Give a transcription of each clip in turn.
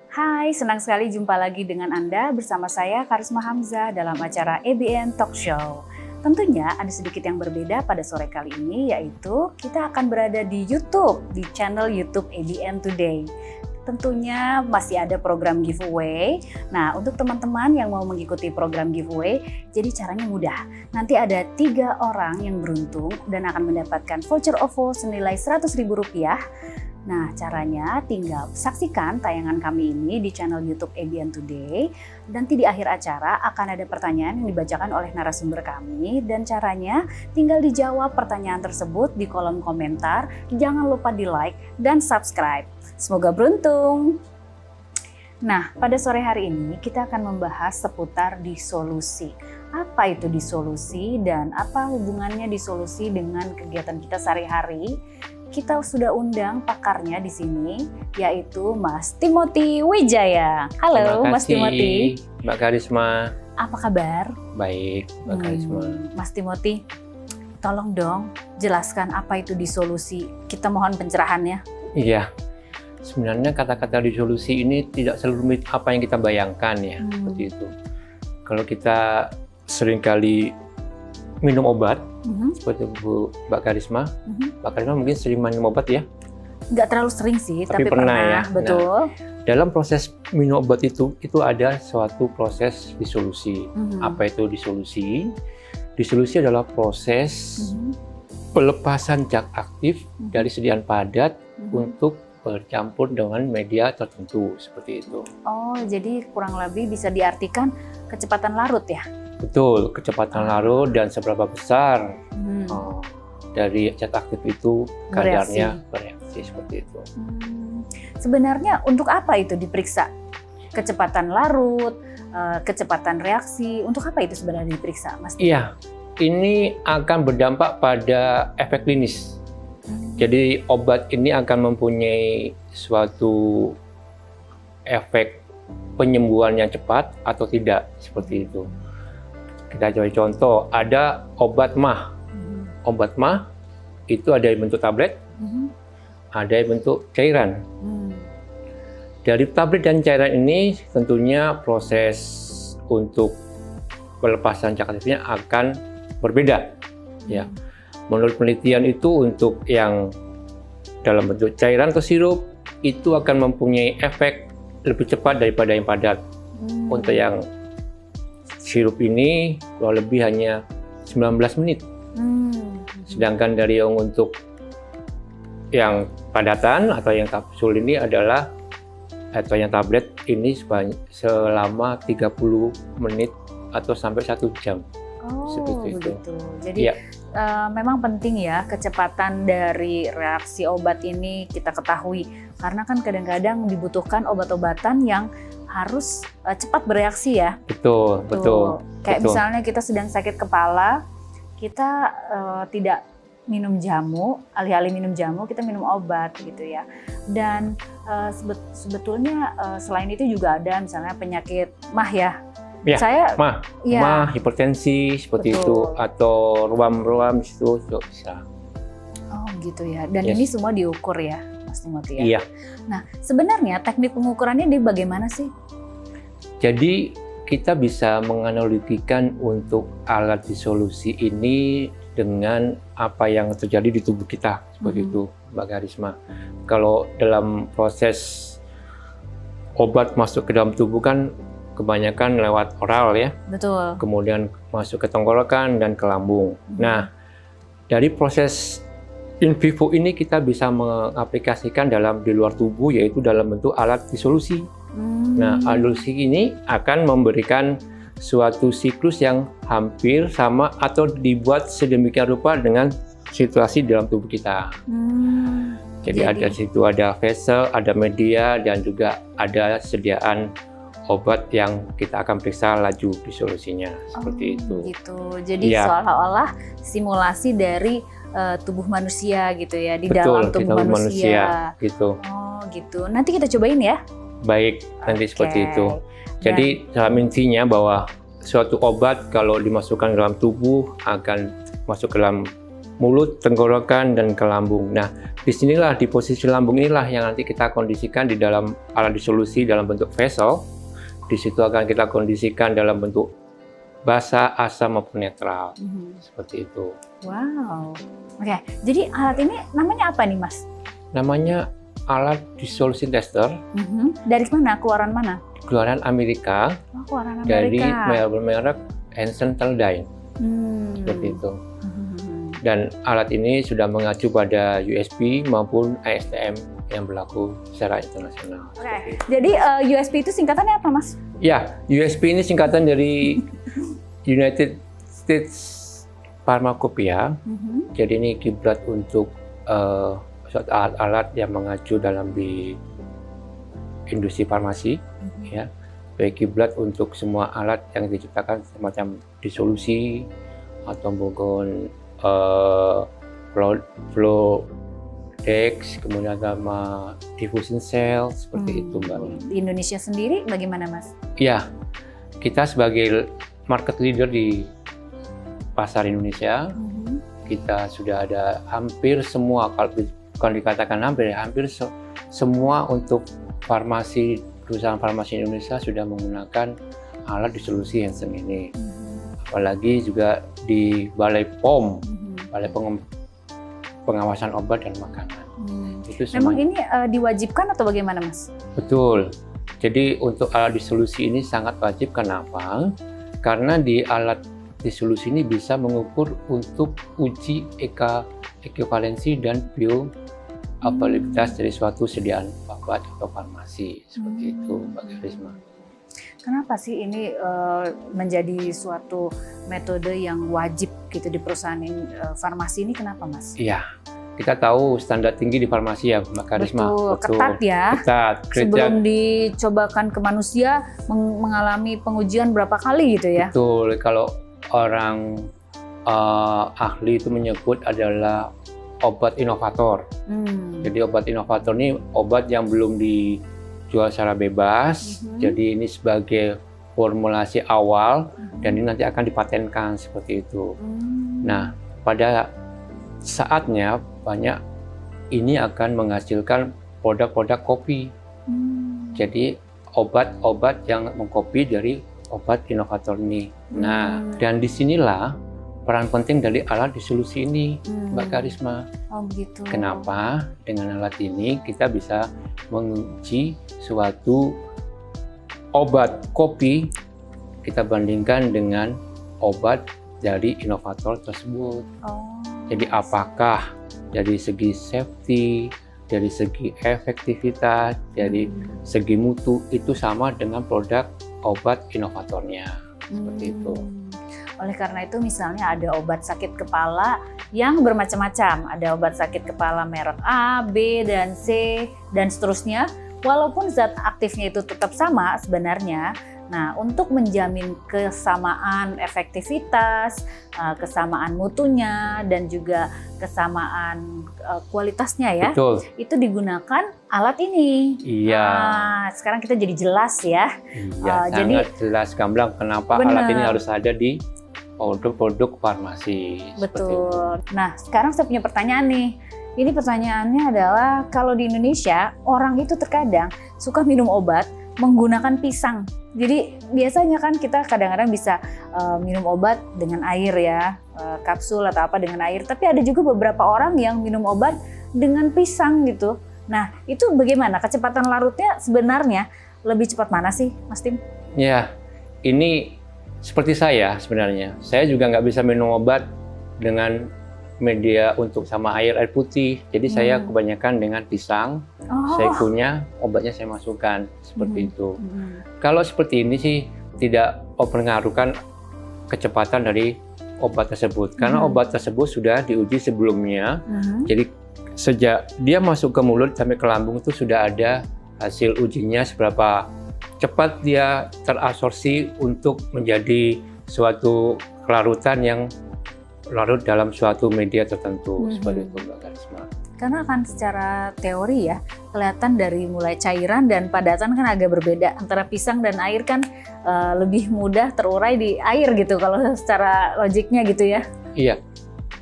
Hai, senang sekali jumpa lagi dengan Anda bersama saya Karisma Hamzah dalam acara ABN Talk Show. Tentunya ada sedikit yang berbeda pada sore kali ini, yaitu kita akan berada di YouTube, di channel YouTube ABN Today. Tentunya masih ada program giveaway. Nah, untuk teman-teman yang mau mengikuti program giveaway, jadi caranya mudah. Nanti ada 3 orang yang beruntung dan akan mendapatkan voucher OVO senilai Rp100.000. Nah, caranya tinggal saksikan tayangan kami ini di channel YouTube ABN Today. Nanti di akhir acara akan ada pertanyaan yang dibacakan oleh narasumber kami, dan caranya tinggal dijawab pertanyaan tersebut di kolom komentar. Jangan lupa di like dan subscribe. Semoga beruntung. Nah, pada sore hari ini kita akan membahas seputar disolusi. Apa itu disolusi dan apa hubungannya disolusi dengan kegiatan kita sehari-hari? Kita sudah undang pakarnya di sini, yaitu Mas Timothy Wijaya. Halo, Mas Timothy. Mbak Karisma. Apa kabar? Baik, Mbak Karisma. Mas Timothy, tolong dong jelaskan apa itu disolusi. Kita mohon pencerahannya. Iya, sebenarnya kata-kata disolusi ini tidak serumit apa yang kita bayangkan ya, seperti itu. Kalau kita seringkali minum obat, seperti Mbak Karisma. Mbak Karisma mungkin sering minum obat ya? Nggak terlalu sering sih, tapi pernah ya. Betul. Nah, dalam proses minum obat itu ada suatu proses disolusi. Apa itu disolusi? Disolusi adalah proses pelepasan zat aktif dari sediaan padat untuk bercampur dengan media tertentu, seperti itu. Oh, jadi kurang lebih bisa diartikan kecepatan larut ya? Betul, kecepatan larut dan seberapa besar dari zat aktif itu kadarnya bereaksi, seperti itu. Sebenarnya untuk apa itu diperiksa? Kecepatan larut, kecepatan reaksi, untuk apa itu sebenarnya diperiksa, Mas? Iya, ini akan berdampak pada efek klinis. Jadi obat ini akan mempunyai suatu efek penyembuhan yang cepat atau tidak, seperti itu. Kita coba contoh, ada obat MAH. Obat MAH itu ada yang bentuk tablet, ada yang bentuk cairan. Dari tablet dan cairan ini tentunya proses untuk pelepasan zat aktifnya akan berbeda. Ya, menurut penelitian itu untuk yang dalam bentuk cairan atau sirup itu akan mempunyai efek lebih cepat daripada yang padat. Untuk yang sirup ini kurang lebih hanya 19 menit. Sedangkan dari yang untuk yang padatan atau yang kapsul ini adalah, atau yang tablet ini selama 30 menit atau sampai 1 jam. Oh, seperti itu. Begitu. Jadi ya, memang penting ya kecepatan dari reaksi obat ini kita ketahui. Karena kan kadang-kadang dibutuhkan obat-obatan yang harus cepat bereaksi ya. Betul. Kayak misalnya kita sedang sakit kepala, kita tidak minum jamu, alih-alih minum jamu kita minum obat gitu ya. Dan sebetulnya selain itu juga ada misalnya penyakit MAH ya. Ya, MAH, hipertensi seperti itu, atau ruam-ruam itu bisa. Oh gitu ya. Dan ini semua diukur ya, Mas Timothy ya? Iya. Nah, sebenarnya teknik pengukurannya di bagaimana sih? Jadi kita bisa menganalogikan untuk alat disolusi ini dengan apa yang terjadi di tubuh kita, seperti itu, Mbak Karisma. Kalau dalam proses obat masuk ke dalam tubuh kan kebanyakan lewat oral ya. Betul. Kemudian masuk ke tenggorokan dan ke lambung. Nah, dari proses in vivo ini kita bisa mengaplikasikan di luar tubuh, yaitu dalam bentuk alat disolusi. Nah, alat disolusi ini akan memberikan suatu siklus yang hampir sama atau dibuat sedemikian rupa dengan situasi dalam tubuh kita. Jadi ada situ ada vessel, ada media, dan juga ada sediaan obat yang kita akan periksa laju disolusinya, seperti itu. Gitu. Jadi seolah-olah simulasi dari tubuh manusia gitu ya, di dalam tubuh manusia. Gitu. Oh gitu. Nanti kita cobain ya. Baik, nanti seperti itu. Jadi dalam intinya bahwa suatu obat kalau dimasukkan dalam tubuh akan masuk ke dalam mulut, tenggorokan, dan ke lambung. Nah, disinilah di posisi lambung inilah yang nanti kita kondisikan di dalam alat disolusi dalam bentuk vessel. Di situ akan kita kondisikan dalam bentuk basa, asam maupun netral. Seperti itu. Wow. Oke, jadi alat ini namanya apa nih, Mas? Namanya alat dissolution tester. Dari mana? Keluaran mana? Keluaran Amerika. Oh, keluaran Dari Amerika. merek Hansen Teledyne. Seperti itu. Dan alat ini sudah mengacu pada USB maupun ASTM yang berlaku secara internasional. Oke, jadi USB itu singkatannya apa, Mas? Ya, USB ini singkatan dari United States Pharmacopoeia. Jadi ini kiblat untuk suatu alat-alat yang mengacu dalam di industri farmasi, ya. Baik kiblat untuk semua alat yang diciptakan semacam disolusi atau mungkin flow dex, kemudian sama diffusion cell, seperti itu, Mbak. Di Indonesia sendiri bagaimana, Mas? Ya, kita sebagai market leader di pasar Indonesia, kita sudah ada hampir semua, kalau bukan dikatakan hampir semua untuk farmasi, perusahaan farmasi Indonesia sudah menggunakan alat disolusi Hansen ini. Apalagi juga di Balai POM, Balai Pengawasan Obat dan Makanan. Itu Memang semuanya. ini diwajibkan atau bagaimana, Mas? Betul. Jadi untuk alat disolusi ini sangat wajib. Kenapa? Karena di alat disolusi ini bisa mengukur untuk uji ekuivalensi dan bioavailabilitas dari suatu sediaan obat atau farmasi. Seperti itu, Mbak Karisma. Kenapa sih ini menjadi suatu metode yang wajib gitu di perusahaan farmasi ini? Kenapa, Mas? Iya, kita tahu standar tinggi di farmasi ya, Mbak Karisma. Betul, ketat ya. Ketat. Sebelum dicobakan ke manusia mengalami pengujian berapa kali gitu ya? Betul. Kalau orang ahli itu menyebut adalah obat inovator. Jadi obat inovator ini obat yang belum dijual secara bebas. Jadi ini sebagai formulasi awal dan ini nanti akan dipatenkan seperti itu. Nah, pada saatnya banyak ini akan menghasilkan produk-produk kopi. Jadi obat-obat yang mengkopi dari obat inovator ini. Nah, dan disinilah peran penting dari alat disolusi ini, Mbak Karisma. Oh begitu. Kenapa? Dengan alat ini kita bisa menguji suatu obat kopi, kita bandingkan dengan obat dari inovator tersebut. Jadi apakah dari segi safety, dari segi efektivitas, dari segi mutu itu sama dengan produk obat inovatornya. Seperti itu. Oleh karena itu misalnya ada obat sakit kepala yang bermacam-macam. Ada obat sakit kepala merek A, B, dan C, dan seterusnya. Walaupun zat aktifnya itu tetap sama sebenarnya. Nah, untuk menjamin kesamaan efektivitas, kesamaan mutunya, dan juga kesamaan kualitasnya ya, Betul. itu digunakan alat ini. Iya. Sekarang kita jadi jelas ya. Iya, sangat jelas gamblang kenapa alat ini harus ada di produk-produk farmasi. Betul. Nah, sekarang saya punya pertanyaan nih. Ini pertanyaannya adalah kalau di Indonesia orang itu terkadang suka minum obat menggunakan pisang. Jadi biasanya kan kita kadang-kadang bisa minum obat dengan air ya, kapsul atau apa dengan air. Tapi ada juga beberapa orang yang minum obat dengan pisang gitu. Nah, itu bagaimana? Kecepatan larutnya sebenarnya lebih cepat mana sih, Mas Tim? Ya, ini seperti saya sebenarnya. Saya juga nggak bisa minum obat dengan media untuk sama air putih. Jadi saya kebanyakan dengan pisang. Saya kunyah, obatnya saya masukkan seperti itu. Kalau seperti ini sih tidak mempengaruhkan kecepatan dari obat tersebut karena obat tersebut sudah diuji sebelumnya. Jadi sejak dia masuk ke mulut sampai ke lambung itu sudah ada hasil ujinya seberapa cepat dia terabsorpsi untuk menjadi suatu kelarutan yang larut dalam suatu media tertentu. Seperti itu, Mbak Karisma. Karena kan secara teori ya, kelihatan dari mulai cairan dan padatan kan agak berbeda. Antara pisang dan air kan lebih mudah terurai di air gitu, kalau secara logiknya gitu ya. Iya,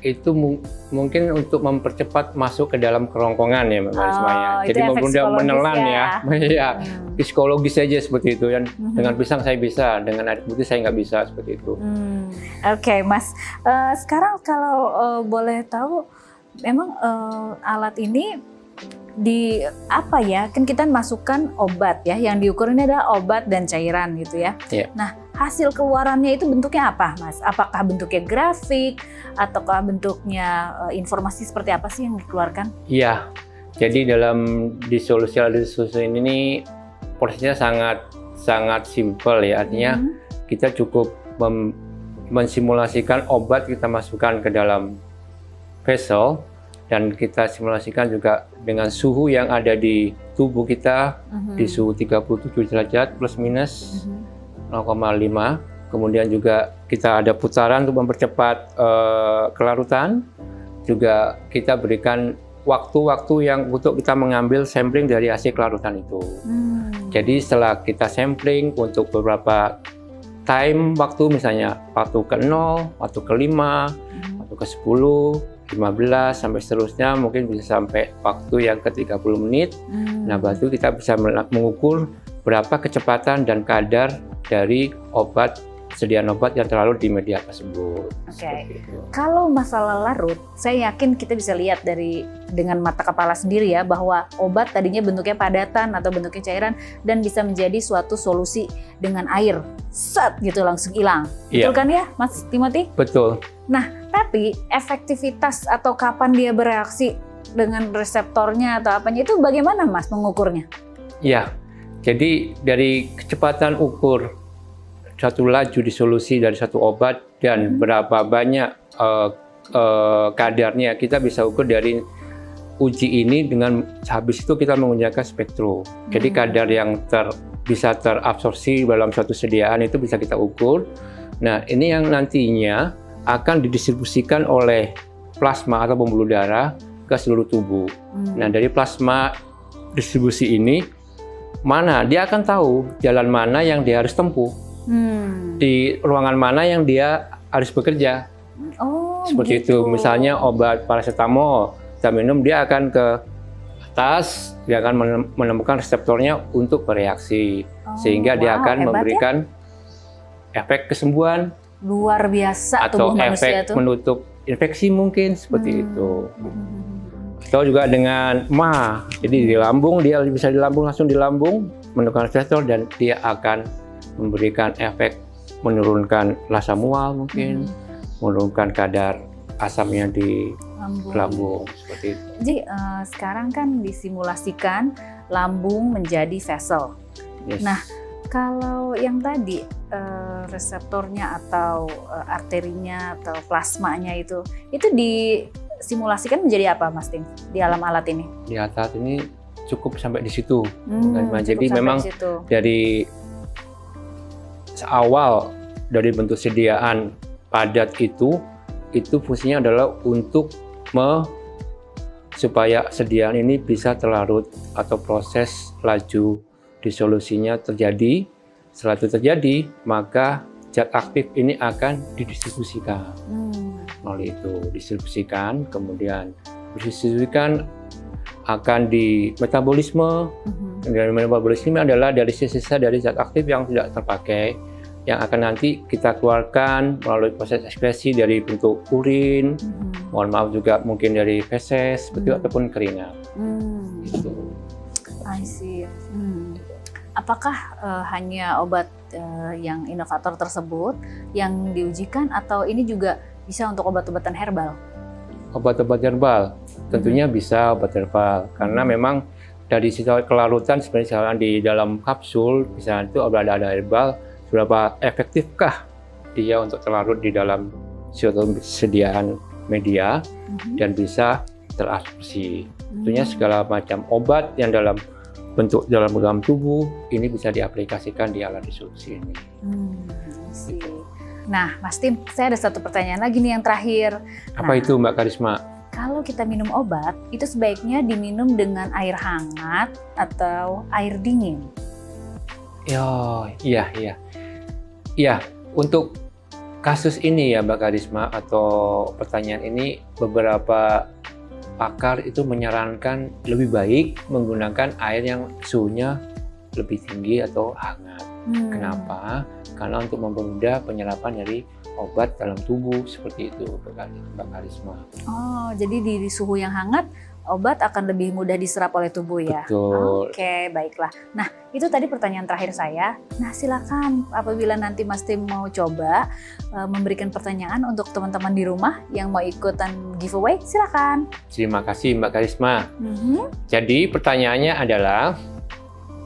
itu mungkin untuk mempercepat masuk ke dalam kerongkongan ya Mbak Karisma ya. Oh, Jadi itu efek mudah menelan psikologis ya. Ya, psikologis saja seperti itu. Dan Mhm. dengan pisang saya bisa, dengan air putih saya nggak bisa seperti itu. Oke, Mas. Sekarang kalau boleh tahu, memang alat ini di apa ya? Kan kita masukkan obat ya, yang diukur ini adalah obat dan cairan gitu ya. Iya. Nah, hasil keluarannya itu bentuknya apa, Mas? Apakah bentuknya grafik ataukah bentuknya informasi seperti apa sih yang dikeluarkan? Iya. Jadi dalam disolusi ini prosesnya sangat simpel ya. Artinya kita cukup mensimulasikan obat, kita masukkan ke dalam vessel, dan kita simulasikan juga dengan suhu yang ada di tubuh kita, di suhu 37 derajat plus minus 0,5. Kemudian juga kita ada putaran untuk mempercepat kelarutan. Juga kita berikan waktu-waktu yang untuk kita mengambil sampling dari hasil kelarutan itu. Jadi setelah kita sampling untuk beberapa waktu, misalnya waktu ke-0, waktu ke-5, waktu ke-10, 15 sampai seterusnya, mungkin bisa sampai waktu yang ke-30 menit. Nah, baru kita bisa mengukur berapa kecepatan dan kadar dari sediaan obat yang terlarut di media tersebut. Oke. Kalau masalah larut, saya yakin kita bisa lihat dengan mata kepala sendiri ya, bahwa obat tadinya bentuknya padatan atau bentuknya cairan dan bisa menjadi suatu solusi dengan air. Set gitu langsung hilang. Iya. Betul kan ya, Mas Timothy? Betul. Nah, tapi efektivitas atau kapan dia bereaksi dengan reseptornya atau apanya itu bagaimana, Mas, mengukurnya? Ya, jadi dari kecepatan ukur satu laju disolusi dari satu obat dan berapa banyak kadarnya, kita bisa ukur dari uji ini. Dengan habis itu kita menggunakan spektrum. Jadi kadar yang bisa terabsorpsi dalam suatu sediaan itu bisa kita ukur. Nah, ini yang nantinya akan didistribusikan oleh plasma atau pembuluh darah ke seluruh tubuh. Nah, dari plasma distribusi ini, dia akan tahu jalan mana yang dia harus tempuh, di ruangan mana yang dia harus bekerja. Seperti begitu. itu. Misalnya obat paracetamol, kita minum, dia akan ke atas, dia akan menemukan reseptornya untuk bereaksi, sehingga dia akan memberikan efek kesembuhan. Luar biasa atau tubuh manusia efek tuh. menutup infeksi mungkin seperti itu. Atau juga dengan jadi di lambung, dia bisa langsung di lambung menemukan reseptor dan dia akan memberikan efek menurunkan rasa mual mungkin, menurunkan kadar asamnya di lambung seperti itu. Jadi sekarang kan disimulasikan lambung menjadi vessel. Yes. Nah, kalau yang tadi reseptornya atau arterinya atau plasmanya itu disimulasikan menjadi apa, Mas Tim, di dalam alat ini? Di alat ini cukup sampai di situ. Jadi Cukup memang sampai situ. dari awal dari bentuk sediaan padat itu fungsinya adalah untuk supaya sediaan ini bisa terlarut atau proses laju disolusinya terjadi. Setelah itu terjadi, maka zat aktif ini akan didistribusikan. Melalui itu distribusikan, kemudian didistribusikan akan di metabolisme. Dan metabolisme adalah dari sisa-sisa dari zat aktif yang tidak terpakai, yang akan nanti kita keluarkan melalui proses ekskresi dari bentuk urin, mohon maaf juga mungkin dari feses, ataupun keringat. Gitu. I see. Apakah hanya obat yang inovator tersebut yang diujikan atau ini juga bisa untuk obat-obatan herbal? Obat-obat herbal tentunya bisa obat herbal, karena memang dari sisi kelarutan sebenarnya di dalam kapsul misalnya itu ada herbal, seberapa efektifkah dia untuk terlarut di dalam suatu sediaan media dan bisa terabsorpsi. Tentunya segala macam obat yang dalam dalam tubuh ini bisa diaplikasikan di alat disolusi ini. Nah, Mas Tim, saya ada satu pertanyaan lagi nih yang terakhir. Apa itu, Mbak Karisma? Kalau kita minum obat, itu sebaiknya diminum dengan air hangat atau air dingin? Iya. Untuk kasus ini ya Mbak Karisma, atau pertanyaan ini, beberapa pakar itu menyarankan lebih baik menggunakan air yang suhunya lebih tinggi atau hangat. Kenapa? Karena untuk mempermudah penyerapan dari obat dalam tubuh, seperti itu Mbak Karisma. Oh, jadi di suhu yang hangat obat akan lebih mudah diserap oleh tubuh ya? Betul. Oke, baiklah. Nah, itu tadi pertanyaan terakhir saya. Nah, silakan apabila nanti Mas Tim mau coba memberikan pertanyaan untuk teman-teman di rumah yang mau ikutan giveaway, silakan. Terima kasih Mbak Karisma. Jadi pertanyaannya adalah,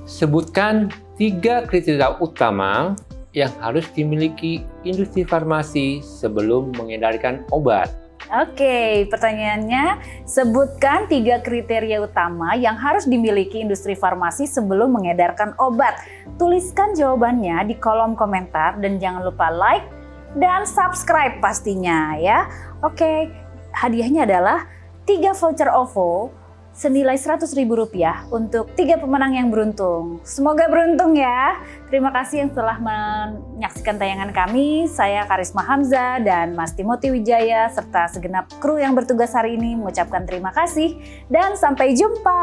sebutkan 3 kriteria utama yang harus dimiliki industri farmasi sebelum mengedarkan obat. Oke, pertanyaannya, sebutkan 3 kriteria utama yang harus dimiliki industri farmasi sebelum mengedarkan obat. Tuliskan jawabannya di kolom komentar dan jangan lupa like dan subscribe pastinya ya. Oke, hadiahnya adalah 3 voucher OVO senilai Rp100.000 untuk 3 pemenang yang beruntung. Semoga beruntung ya. Terima kasih yang telah menyaksikan tayangan kami. Saya Karisma Hamzah dan Mas Timothy Wijaya serta segenap kru yang bertugas hari ini mengucapkan terima kasih dan sampai jumpa.